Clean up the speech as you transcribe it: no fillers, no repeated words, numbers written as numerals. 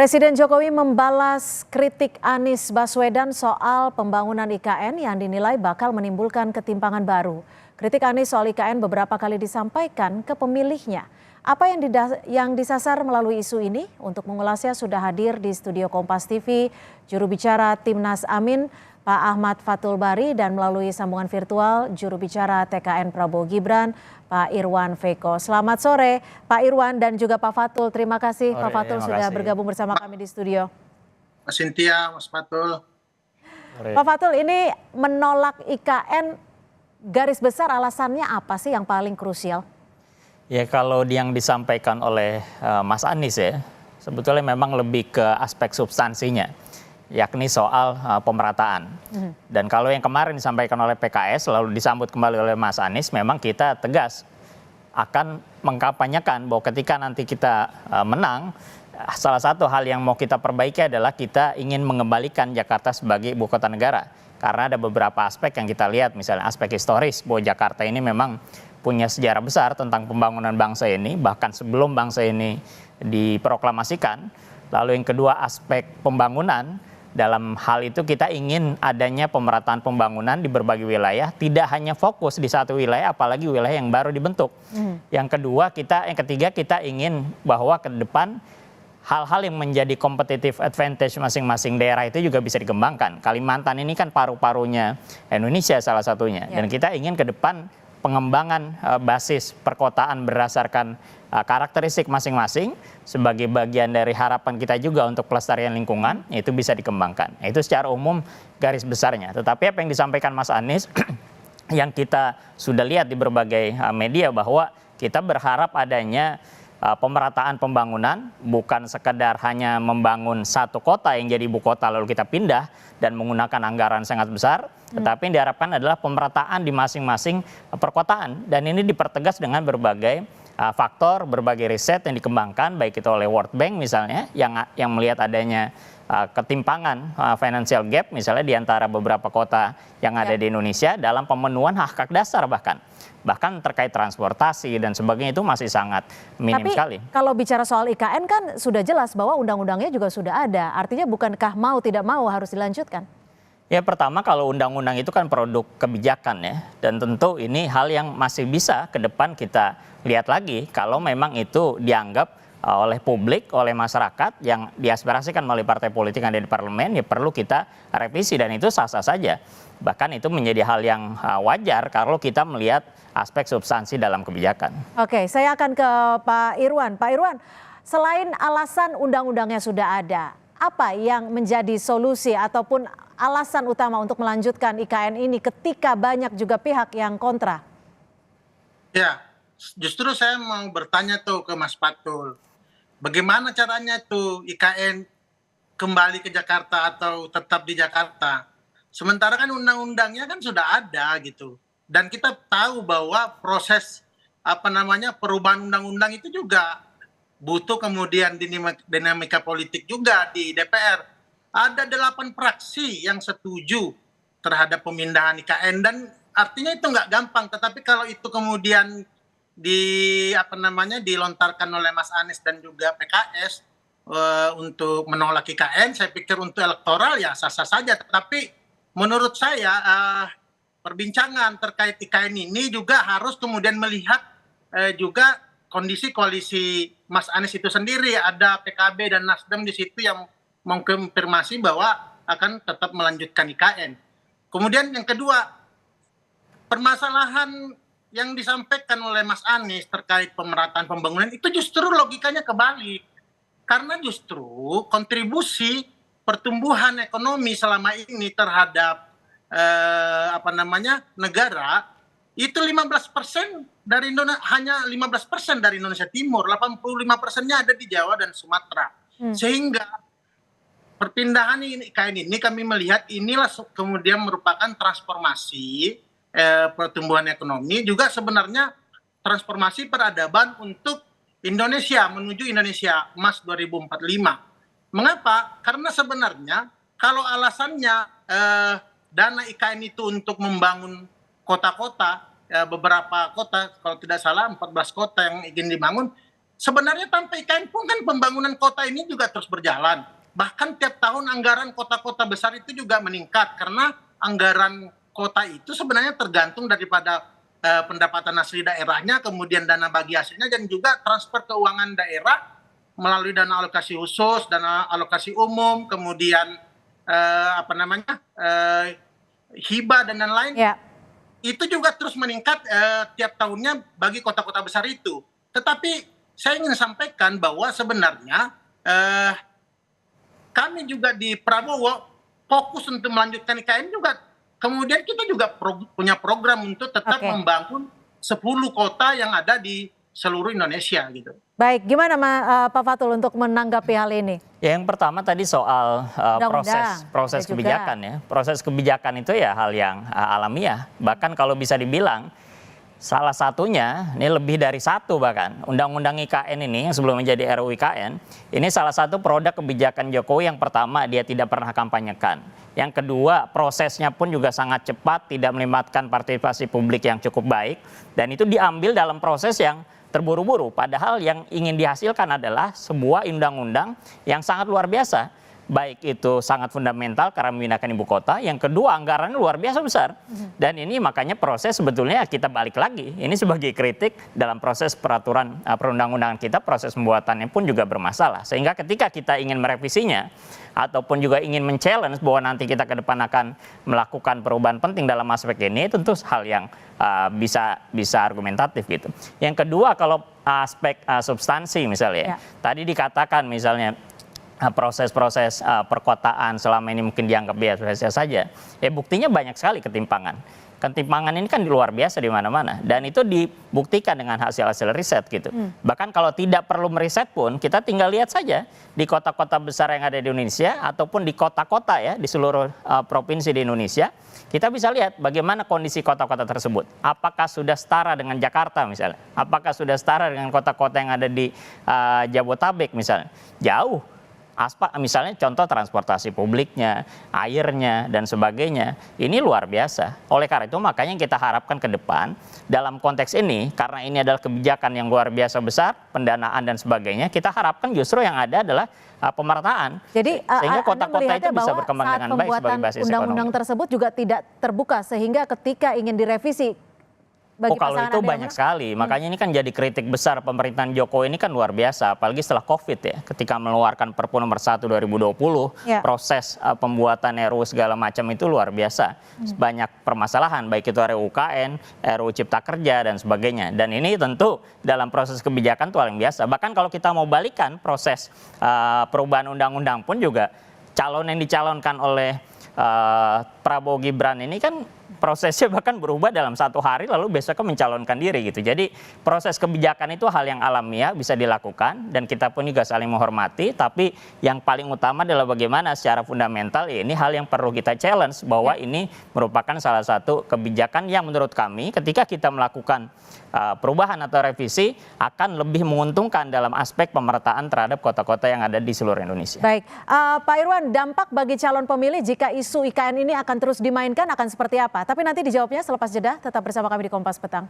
Presiden Jokowi membalas kritik Anies Baswedan soal pembangunan IKN yang dinilai bakal menimbulkan ketimpangan baru. Kritik Anies soal IKN beberapa kali disampaikan ke pemilihnya. Apa yang disasar melalui isu ini? Untuk mengulasnya sudah hadir di studio Kompas TV, juru bicara Timnas Amin, Pak Ahmad Fathul Bari, dan melalui sambungan virtual juru bicara TKN Prabowo Gibran, Pak Irwan Veko. Selamat sore Pak Irwan dan juga Pak Fathul. Terima kasih Pak Fathul sudah bergabung bersama kami di studio. Mas Cynthia, Mas Fathul. Pak Fathul, ini menolak IKN garis besar alasannya apa sih yang paling krusial? Ya kalau yang disampaikan oleh Mas Anies ya, sebetulnya memang lebih ke aspek substansinya, yakni soal pemerataan. Dan kalau yang kemarin disampaikan oleh PKS lalu disambut kembali oleh Mas Anies, memang kita tegas akan mengkampanyekan bahwa ketika nanti kita menang, salah satu hal yang mau kita perbaiki adalah kita ingin mengembalikan Jakarta sebagai ibu kota negara. Karena ada beberapa aspek yang kita lihat, misalnya aspek historis bahwa Jakarta ini memang punya sejarah besar tentang pembangunan bangsa ini, bahkan sebelum bangsa ini diproklamasikan. Lalu yang kedua aspek pembangunan, dalam hal itu kita ingin adanya pemerataan pembangunan di berbagai wilayah, tidak hanya fokus di satu wilayah, apalagi wilayah yang baru dibentuk. Yang ketiga kita ingin bahwa ke depan hal-hal yang menjadi competitive advantage masing-masing daerah itu juga bisa dikembangkan. Kalimantan ini kan paru-parunya Indonesia salah satunya. Dan kita ingin ke depan pengembangan basis perkotaan berdasarkan karakteristik masing-masing sebagai bagian dari harapan kita juga untuk pelestarian lingkungan, itu bisa dikembangkan. Itu secara umum garis besarnya. Tetapi apa yang disampaikan Mas Anies yang kita sudah lihat di berbagai media bahwa kita berharap adanya pemerataan pembangunan, bukan sekedar hanya membangun satu kota yang jadi ibu kota lalu kita pindah dan menggunakan anggaran sangat besar, tetapi yang diharapkan adalah pemerataan di masing-masing perkotaan. Dan ini dipertegas dengan berbagai faktor, berbagai riset yang dikembangkan, baik itu oleh World Bank misalnya, yang melihat adanya ketimpangan financial gap misalnya di antara beberapa kota yang ada di Indonesia dalam pemenuhan hak-hak dasar bahkan terkait transportasi dan sebagainya itu masih sangat minim sekali. Tapi kalau bicara soal IKN kan sudah jelas bahwa undang-undangnya juga sudah ada. Artinya bukankah mau tidak mau harus dilanjutkan? Ya pertama kalau undang-undang itu kan produk kebijakan ya. Dan tentu ini hal yang masih bisa ke depan kita lihat lagi kalau memang itu dianggap oleh publik, oleh masyarakat yang diaspirasikan melalui partai politik yang ada di parlemen, ya perlu kita revisi dan itu sah-sah saja. Bahkan itu menjadi hal yang wajar kalau kita melihat aspek substansi dalam kebijakan. Oke, saya akan ke Pak Irwan. Pak Irwan, selain alasan undang-undangnya sudah ada, apa yang menjadi solusi ataupun alasan utama untuk melanjutkan IKN ini ketika banyak juga pihak yang kontra? Ya, justru saya mau bertanya tuh ke Mas Fathul. Bagaimana caranya tuh IKN kembali ke Jakarta atau tetap di Jakarta? Sementara kan undang-undangnya kan sudah ada gitu. Dan kita tahu bahwa proses perubahan undang-undang itu juga butuh kemudian dinamika politik juga di DPR. Ada 8 fraksi yang setuju terhadap pemindahan IKN dan artinya itu nggak gampang. Tetapi kalau itu kemudian dilontarkan oleh Mas Anies dan juga PKS untuk menolak IKN, saya pikir untuk elektoral ya sah-sah saja. Tetapi menurut saya perbincangan terkait IKN ini juga harus kemudian melihat juga kondisi koalisi Mas Anies itu sendiri. Ada PKB dan Nasdem di situ yang mengkonfirmasi bahwa akan tetap melanjutkan IKN. Kemudian yang kedua, permasalahan yang disampaikan oleh Mas Anies terkait pemerataan pembangunan itu justru logikanya kebalik. Karena justru kontribusi pertumbuhan ekonomi selama ini terhadap negara itu 15% dari Indonesia, hanya 15% dari Indonesia Timur, 85%-nya ada di Jawa dan Sumatera. Sehingga perpindahan IKN ini kami melihat inilah kemudian merupakan transformasi pertumbuhan ekonomi, juga sebenarnya transformasi peradaban untuk Indonesia menuju Indonesia Emas 2045. Mengapa? Karena sebenarnya kalau alasannya dana IKN itu untuk membangun kota-kota, beberapa kota, kalau tidak salah 14 kota yang ingin dibangun, sebenarnya tanpa IKN pun kan pembangunan kota ini juga terus berjalan. Bahkan tiap tahun anggaran kota-kota besar itu juga meningkat karena anggaran kota itu sebenarnya tergantung daripada pendapatan asli daerahnya, kemudian dana bagi hasilnya, dan juga transfer keuangan daerah melalui dana alokasi khusus, dana alokasi umum, kemudian hibah dan lain-lain. Ya. Itu juga terus meningkat tiap tahunnya bagi kota-kota besar itu. Tetapi saya ingin sampaikan bahwa sebenarnya kami juga di Prabowo fokus untuk melanjutkan IKN juga. Kemudian kita juga punya program untuk tetap membangun 10 kota yang ada di seluruh Indonesia gitu. Baik, gimana Pak Fatul untuk menanggapi hal ini? Ya, yang pertama tadi soal proses kebijakan ya. Proses kebijakan itu ya hal yang alamiah. Bahkan kalau bisa dibilang salah satunya, ini lebih dari satu bahkan, Undang-Undang IKN ini yang sebelum menjadi RUU IKN, ini salah satu produk kebijakan Jokowi. Yang pertama, dia tidak pernah kampanyekan. Yang kedua, prosesnya pun juga sangat cepat, tidak melibatkan partisipasi publik yang cukup baik, dan itu diambil dalam proses yang terburu-buru. Padahal yang ingin dihasilkan adalah sebuah undang-undang yang sangat luar biasa. Baik itu sangat fundamental karena memindahkan ibu kota, yang kedua anggarannya luar biasa besar. Dan ini makanya proses sebetulnya kita balik lagi, ini sebagai kritik dalam proses peraturan perundang-undangan kita, proses pembuatannya pun juga bermasalah. Sehingga ketika kita ingin merevisinya, ataupun juga ingin men-challenge bahwa nanti kita ke depan akan melakukan perubahan penting dalam aspek ini, tentu hal yang bisa argumentatif gitu. Yang kedua, kalau aspek substansi misalnya, tadi dikatakan misalnya, proses-proses perkotaan selama ini mungkin dianggap biasa saja. Ya buktinya banyak sekali ketimpangan. Ketimpangan ini kan luar biasa di mana-mana. Dan itu dibuktikan dengan hasil-hasil riset gitu. Bahkan kalau tidak perlu meriset pun, kita tinggal lihat saja di kota-kota besar yang ada di Indonesia, ataupun di kota-kota ya, di seluruh provinsi di Indonesia, kita bisa lihat bagaimana kondisi kota-kota tersebut. Apakah sudah setara dengan Jakarta misalnya? Apakah sudah setara dengan kota-kota yang ada di Jabotabek misalnya? Jauh. Misalnya contoh transportasi publiknya, airnya, dan sebagainya, ini luar biasa. Oleh karena itu makanya kita harapkan ke depan dalam konteks ini, karena ini adalah kebijakan yang luar biasa besar, pendanaan dan sebagainya, kita harapkan justru yang ada adalah pemerataan. Jadi sehingga kota-kota itu bisa berkembang dengan baik sebagai basis ekonomi. Undang-undang tersebut juga tidak terbuka, sehingga ketika ingin direvisi, kalau itu banyak sekali, makanya ini kan jadi kritik besar pemerintahan Jokowi ini kan luar biasa, apalagi setelah COVID ya, ketika mengeluarkan Perpu nomor 1 2020, proses pembuatan RUU segala macam itu luar biasa, banyak permasalahan, baik itu RUU UKN, RUU Cipta Kerja dan sebagainya, dan ini tentu dalam proses kebijakan itu hal yang biasa. Bahkan kalau kita mau balikan proses perubahan undang-undang pun juga calon yang dicalonkan oleh Prabowo Gibran ini kan prosesnya bahkan berubah dalam 1 hari lalu besoknya mencalonkan diri gitu. Jadi proses kebijakan itu hal yang alamiah bisa dilakukan dan kita pun juga saling menghormati. Tapi yang paling utama adalah bagaimana secara fundamental ya ini hal yang perlu kita challenge bahwa ini merupakan salah satu kebijakan yang menurut kami ketika kita melakukan perubahan atau revisi akan lebih menguntungkan dalam aspek pemerataan terhadap kota-kota yang ada di seluruh Indonesia. Baik, Pak Irwan, dampak bagi calon pemilih jika isu IKN ini akan terus dimainkan akan seperti apa? Tapi nanti dijawabnya selepas jeda, tetap bersama kami di Kompas Petang.